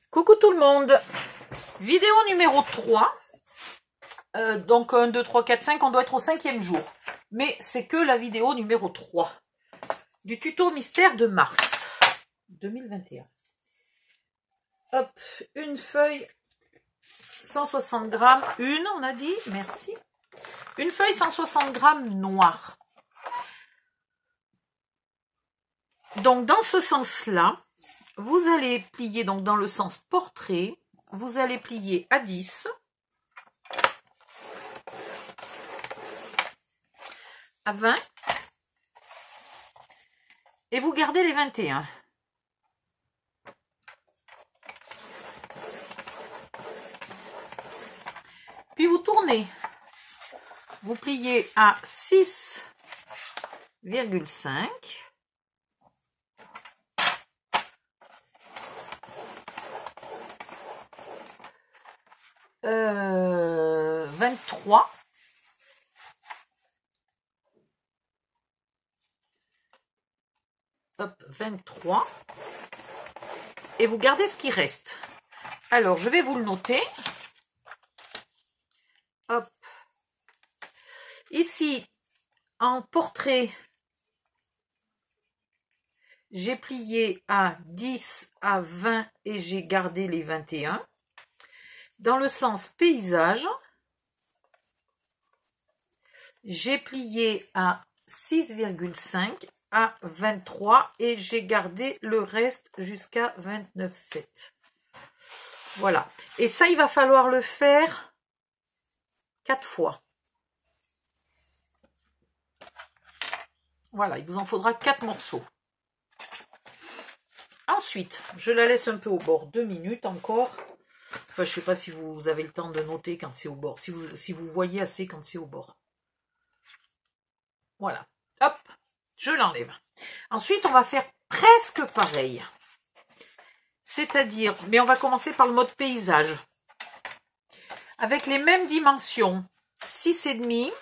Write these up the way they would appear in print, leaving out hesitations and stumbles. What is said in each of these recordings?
Coucou tout le monde, vidéo numéro 3, donc 1, 2, 3, 4, 5, on doit être au 5e jour, mais c'est que la vidéo numéro 3 du tuto mystère de mars 2021. Hop, une feuille 160 grammes, on a dit, merci, une feuille 160 grammes noire. Donc dans ce sens-là, vous allez plier, donc dans le sens portrait, vous allez plier à 10, à 20, et vous gardez les 21. Puis vous tournez, vous pliez à 6,5. 23. Hop, 23. Et vous gardez ce qui reste. Alors, je vais vous le noter. Hop. Ici, en portrait, j'ai plié à 10, à 20 et j'ai gardé les 21. Dans le sens paysage, j'ai plié à 6,5, à 23 et j'ai gardé le reste jusqu'à 29,7. Voilà. Et ça, il va falloir le faire 4 fois. Voilà, il vous en faudra 4 morceaux. Ensuite, je la laisse un peu au bord, 2 minutes encore. Enfin, je ne sais pas si vous avez le temps de noter quand c'est au bord, si vous voyez assez quand c'est au bord. Voilà. Hop, je l'enlève. Ensuite, on va faire presque pareil. C'est-à-dire, mais on va commencer par le mode paysage. Avec les mêmes dimensions, 6,5.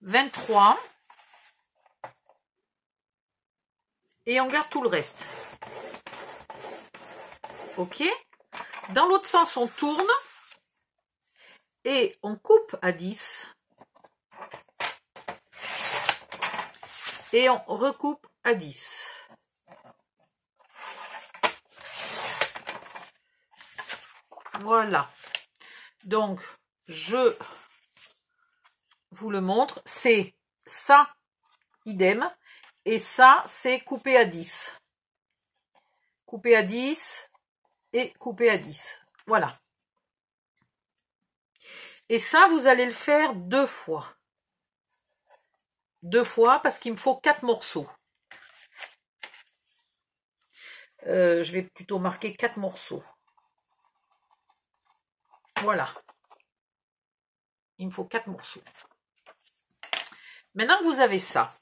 23. Et on garde tout le reste. Ok? Dans l'autre sens, on tourne et on coupe à 10. Et on recoupe à 10. Voilà. Donc, je vous le montre. C'est ça, idem. Et ça, c'est coupé à 10. Coupé à 10 et coupé à 10. Voilà. Et ça, vous allez le faire 2 fois. 2 fois parce qu'il me faut 4 morceaux. Je vais plutôt marquer 4 morceaux. Voilà. Il me faut 4 morceaux. Maintenant que vous avez ça,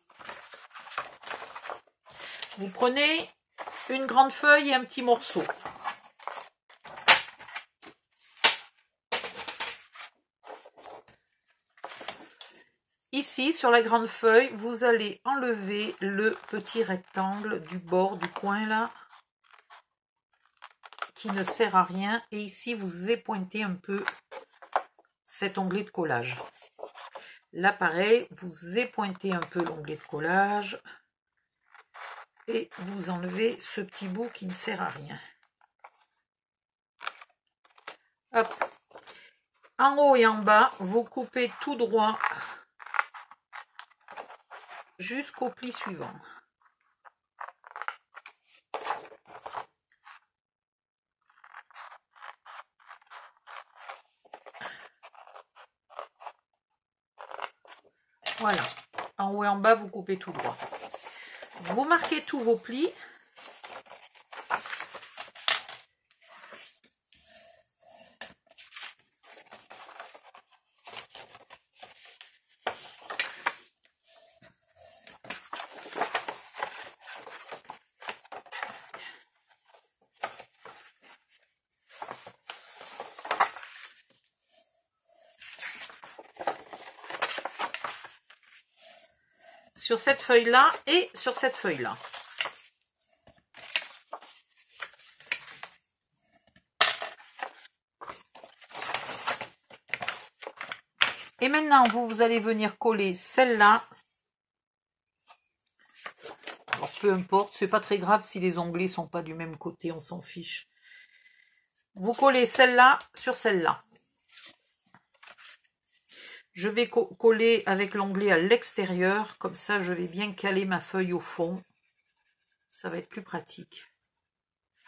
vous prenez une grande feuille et un petit morceau. Ici, sur la grande feuille, vous allez enlever le petit rectangle du bord, du coin là, qui ne sert à rien. Et ici, vous épointez un peu cet onglet de collage. Là, pareil, vous épointez un peu l'onglet de collage. Et vous enlevez ce petit bout qui ne sert à rien. Hop. En haut et en bas, vous coupez tout droit jusqu'au pli suivant. Voilà. En haut et en bas, vous coupez tout droit. Vous marquez tous vos plis. sur cette feuille-là et sur cette feuille-là. Et maintenant, vous allez venir coller celle-là. Alors, peu importe, c'est pas très grave si les onglets sont pas du même côté, on s'en fiche. Vous collez celle-là sur celle-là. Je vais coller avec l'onglet à l'extérieur, comme ça je vais bien caler ma feuille au fond. Ça va être plus pratique.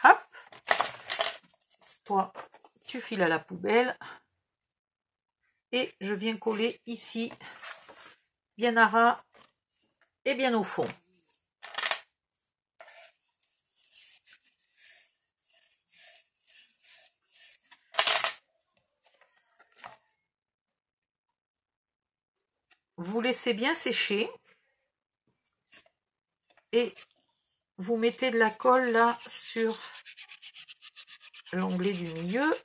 Hop! Toi, tu files à la poubelle. Et je viens coller ici, bien à ras et bien au fond. Vous laissez bien sécher et vous mettez de la colle là sur l'onglet du milieu.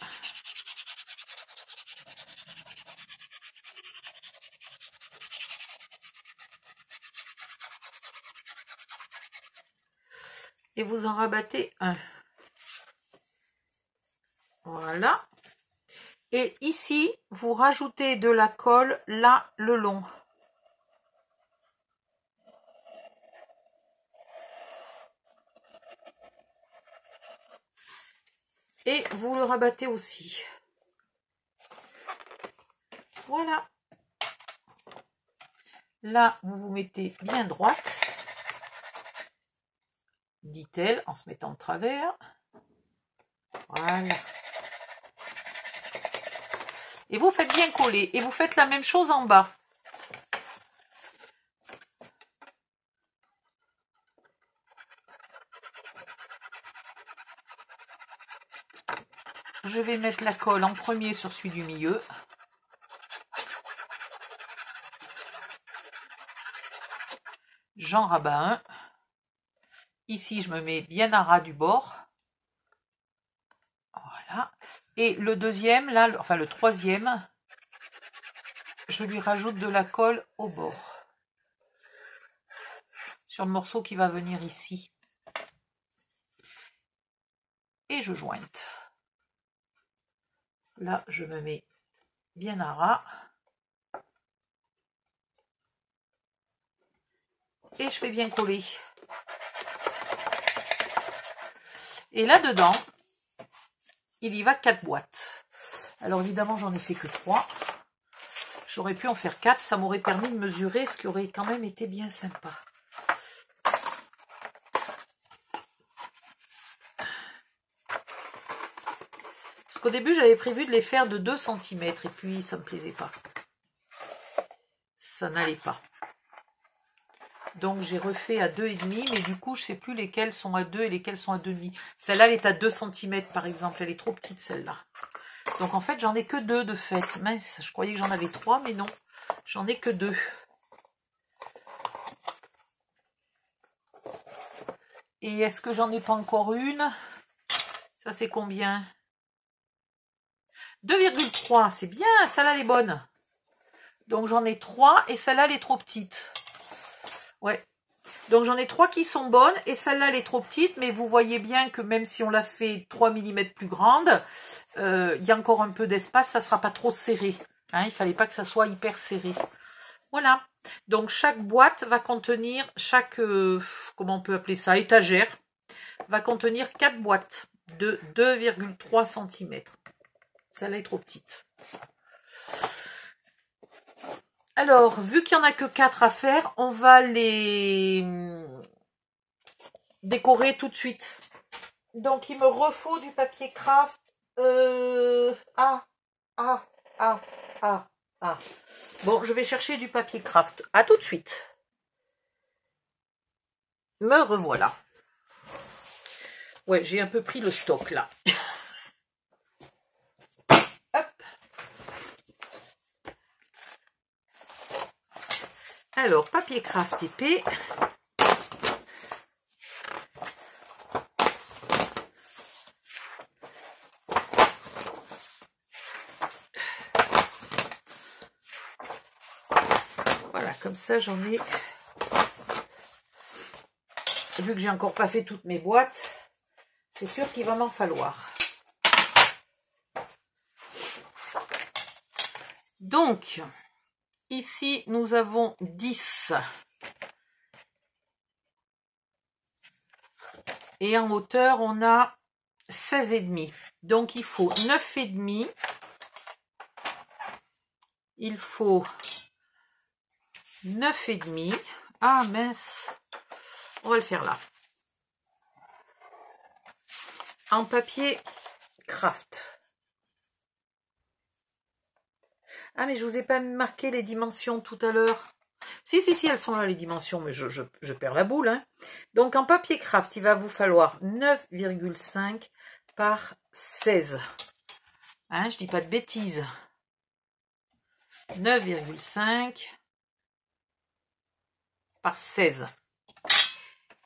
Et vous en rabattez un. Voilà. Et ici, vous rajoutez de la colle là le long. Et vous le rabattez aussi. Voilà. Là, vous vous mettez bien droite, dit-elle, en se mettant de travers. Voilà. Et vous faites bien coller. Et vous faites la même chose en bas. Je vais mettre la colle en premier sur celui du milieu. J'en rabats un. Ici, je me mets bien à ras du bord. Voilà. Et le deuxième, là, enfin le troisième, je lui rajoute de la colle au bord. Sur le morceau qui va venir ici. Et je jointe. Là, je me mets bien à ras. Et je fais bien coller. Et là-dedans, il y va 4 boîtes. Alors évidemment, j'en ai fait que 3. J'aurais pu en faire 4. Ça m'aurait permis de mesurer, ce qui aurait quand même été bien sympa. Au début, j'avais prévu de les faire de 2 cm et puis ça ne me plaisait pas. Ça n'allait pas. Donc j'ai refait à 2,5, mais du coup, je ne sais plus lesquelles sont à 2 et lesquelles sont à 2,5. Celle-là, elle est à 2 cm par exemple. Elle est trop petite, celle-là. Donc en fait, j'en ai que 2 de fait. Mince, je croyais que j'en avais 3, mais non. J'en ai que 2. Et est-ce que j'en ai pas encore une? Ça, c'est combien? 2,3, c'est bien, celle-là elle est bonne. Donc j'en ai 3 et celle-là elle est trop petite. Ouais. Donc j'en ai 3 qui sont bonnes et celle-là elle est trop petite, mais vous voyez bien que même si on l'a fait 3 mm plus grande, il y a encore un peu d'espace, ça ne sera pas trop serré. Hein, il ne fallait pas que ça soit hyper serré. Voilà. Donc chaque boîte va contenir, comment on peut appeler ça, étagère, va contenir 4 boîtes de 2,3 cm. Celle-là est trop petite. Alors, vu qu'il n'y en a que 4 à faire, on va les décorer tout de suite. Donc, il me refaut du papier craft. Bon, je vais chercher du papier craft. À tout de suite. Me revoilà. Ouais, j'ai un peu pris le stock là. Alors, papier craft épais. Voilà, comme ça j'en ai vu que j'ai encore pas fait toutes mes boîtes, c'est sûr qu'il va m'en falloir. Donc, ici, nous avons 10. Et en hauteur, on a 16,5. Donc, il faut 9,5. Il faut 9,5. Ah, mince. On va le faire là. En papier craft. Ah, mais je vous ai pas marqué les dimensions tout à l'heure. Si, elles sont là, les dimensions, mais je perds la boule. Hein. Donc, en papier craft, il va vous falloir 9,5 par 16. Hein, je dis pas de bêtises. 9,5 par 16.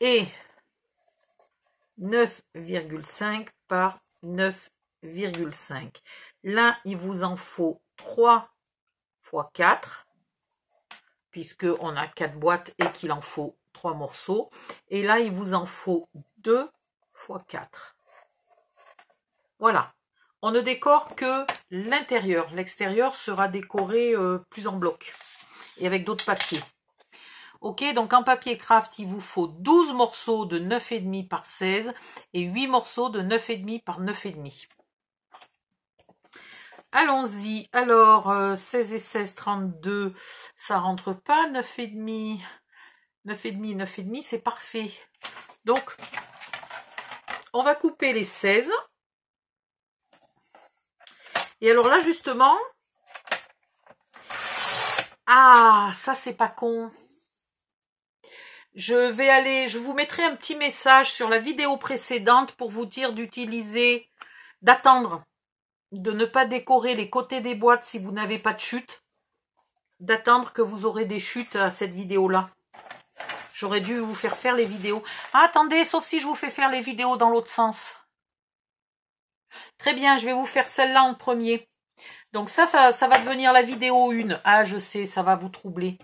Et 9,5 par 9,5. Là, il vous en faut 3 fois 4, puisqu'on a 4 boîtes et qu'il en faut 3 morceaux. Et là, il vous en faut 2 fois 4. Voilà. On ne décore que l'intérieur. L'extérieur sera décoré plus en bloc et avec d'autres papiers. Ok, donc en papier craft, il vous faut 12 morceaux de 9,5 par 16 et 8 morceaux de 9,5 par 9,5. Allons-y. Alors, 16 et 16, 32, ça rentre pas. 9,5, 9,5, 9,5, c'est parfait. Donc, on va couper les 16. Et alors là, justement, ah, ça c'est pas con. Je vous mettrai un petit message sur la vidéo précédente pour vous dire d'utiliser, d'attendre, de ne pas décorer les côtés des boîtes si vous n'avez pas de chute, d'attendre que vous aurez des chutes à cette vidéo-là. J'aurais dû vous faire les vidéos. Ah, attendez, sauf si je vous fais faire les vidéos dans l'autre sens. Très bien, je vais vous faire celle-là en premier. Donc ça va devenir la vidéo 1. Ah, je sais, ça va vous troubler.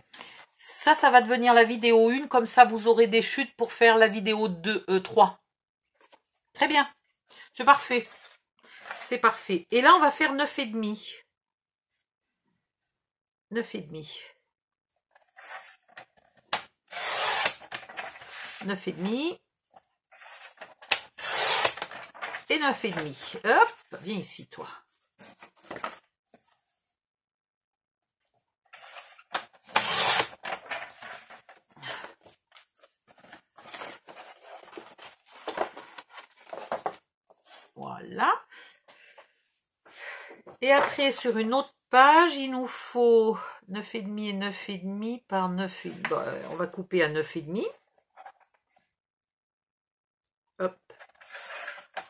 Ça va devenir la vidéo 1. Comme ça, vous aurez des chutes pour faire la vidéo 3. Très bien. C'est parfait. C'est parfait. Et là, on va faire 9,5. 9,5. 9,5. Et 9,5. Hop, viens ici, toi. Voilà. Et après, sur une autre page, il nous faut 9,5 et 9,5 par 9,5. Bon, on va couper à 9,5. Hop.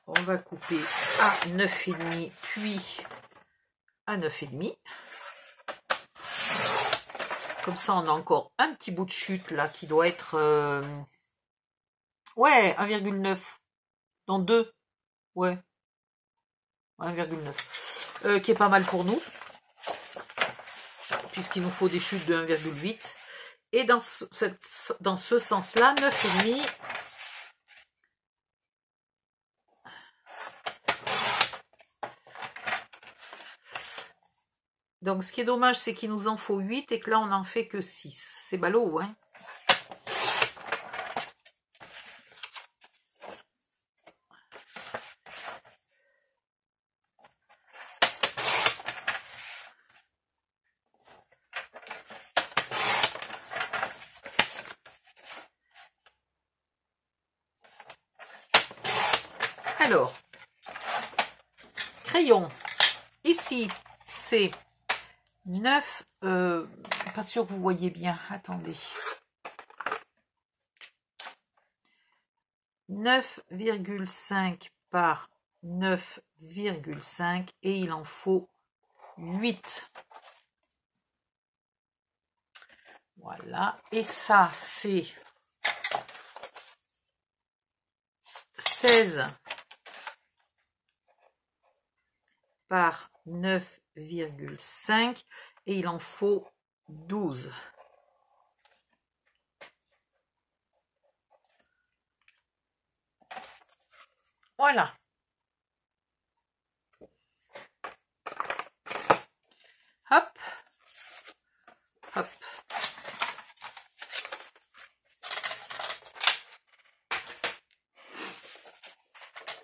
On va couper à 9,5, puis à 9,5. Comme ça, on a encore un petit bout de chute là qui doit être... ouais, 1,9. Non, 2. Ouais. 1,9. Qui est pas mal pour nous. Puisqu'il nous faut des chutes de 1,8. Et dans ce sens-là, 9,5. Donc, ce qui est dommage, c'est qu'il nous en faut 8 et que là, on n'en fait que 6. C'est ballot, hein? Alors, crayon. Ici, c'est 9, pas sûr que vous voyez bien, attendez. 9,5 par 9,5 et il en faut 8. Voilà, et ça c'est 16 par 9,5 et il en faut 12. Voilà. Hop. Hop.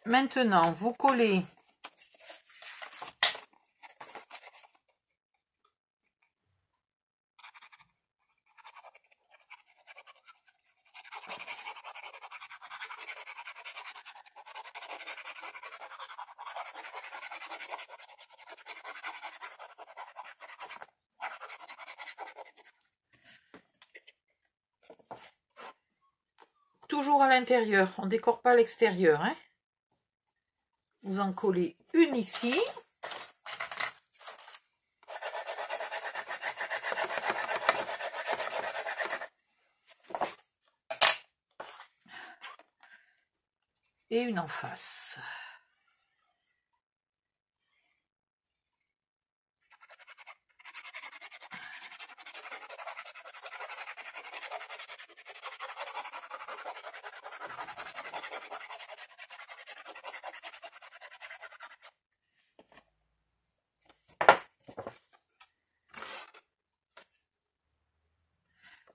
Maintenant, vous collez toujours à l'intérieur, on ne décore pas à l'extérieur, hein. Vous en collez une ici. Et une en face.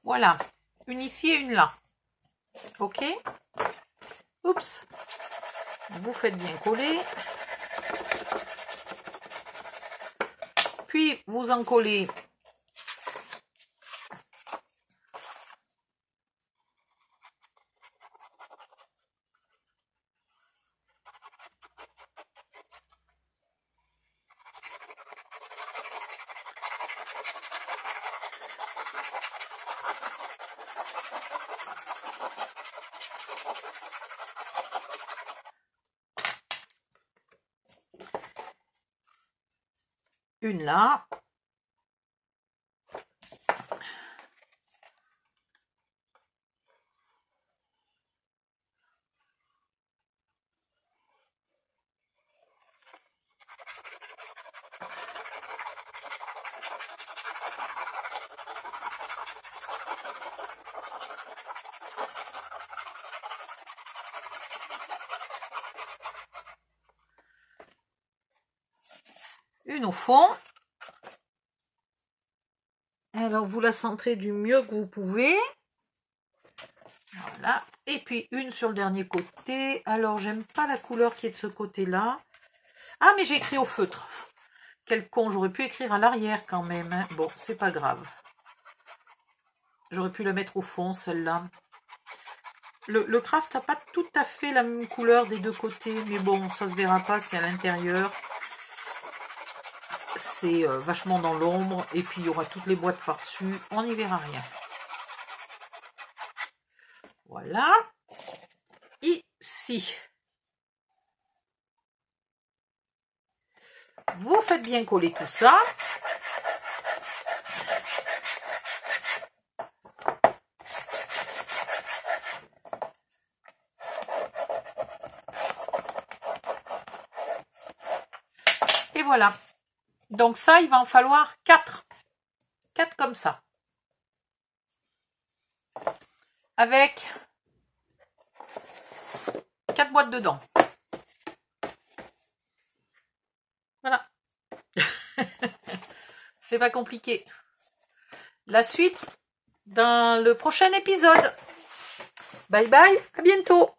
Voilà, une ici et une là. Ok? Oups. Vous faites bien coller. Puis vous en collez une là. Une au fond. Alors, vous la centrez du mieux que vous pouvez. Voilà. Et puis, une sur le dernier côté. Alors, j'aime pas la couleur qui est de ce côté-là. Ah, mais j'ai écrit au feutre. Quel con, j'aurais pu écrire à l'arrière quand même. Hein. Bon, c'est pas grave. J'aurais pu la mettre au fond, celle-là. Le craft n'a pas tout à fait la même couleur des deux côtés. Mais bon, ça se verra pas, c'est à l'intérieur. C'est vachement dans l'ombre. Et puis, il y aura toutes les boîtes par-dessus. On n'y verra rien. Voilà. Ici. Vous faites bien coller tout ça. Et voilà. Donc ça, il va en falloir 4. 4 comme ça. Avec 4 boîtes dedans. Voilà. C'est pas compliqué. La suite dans le prochain épisode. Bye bye, à bientôt.